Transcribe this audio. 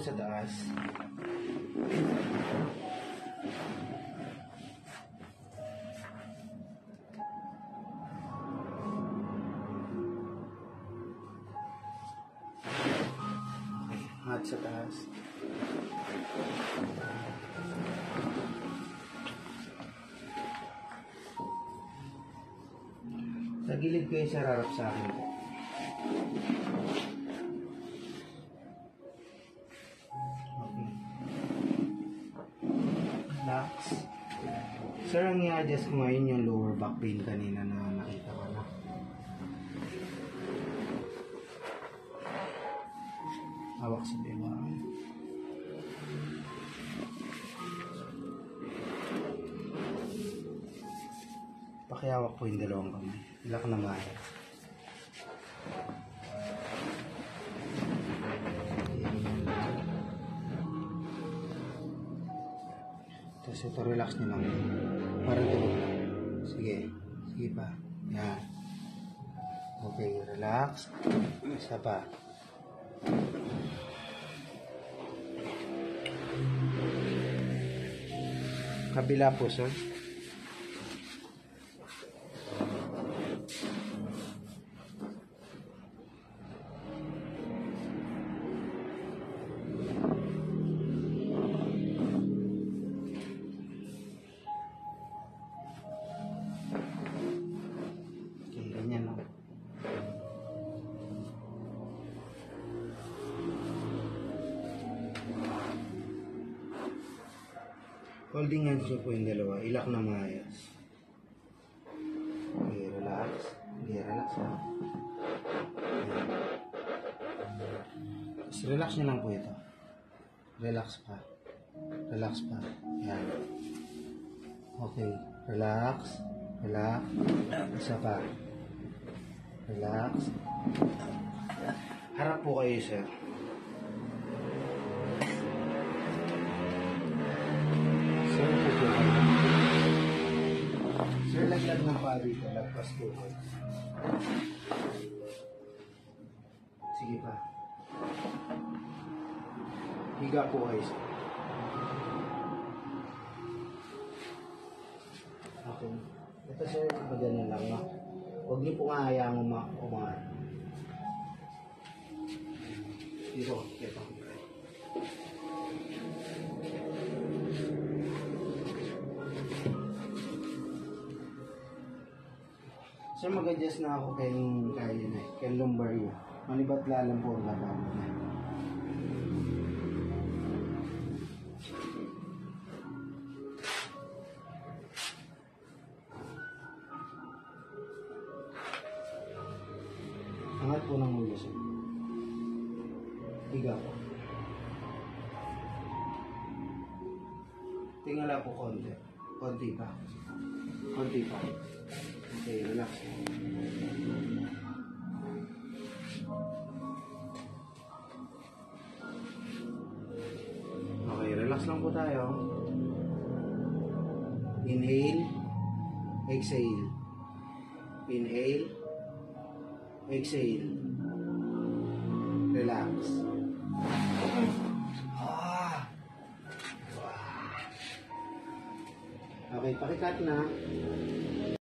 sa taas. Okay, angat sa taas. Sa gilid ko yung sararap sa akin po. Okay. Relax. Sir, ang i-adjust ko ngayon yung lower back pain kanina na nakita ko na. Hawak sa bewang. Pakihawak po yung dalawang kamay. Ilak na maayos. Tapos ito, relax nyo lang. Para tulog lang. Sige. Sige pa. Yan. Okay, relax. Isa pa. Kabila po, sir. Ganyan lang. Holding hands nyo po yung dalawa. Ilak na maayos. Okay, relax. Okay, relax ha. Just relax nyo lang po ito. Relax pa. Relax pa. Yan. Okay, relax. Relax. Isa pa. Relax. Harap po kayo, sir. Sir, po kayo. Sir, laglag ng paa dito. Lagpas po kayo. Sige pa. Higa po kayo, sir. Okay. Ito, sir, ganyan lang, no? Huwag niyo po nga hayaan umangat. Dito, ito. Sir, mag-adjust na ako kay lumbar yun. Manibat lalang po ang laban na. Angat po ng ulo, sir. Higa po. Tingala po konti. Konti pa. Konti pa. Okay, relax. Okay, relax lang po tayo. Inhale. Exhale. Inhale. Exhale. Relax. Okay, pakikat na.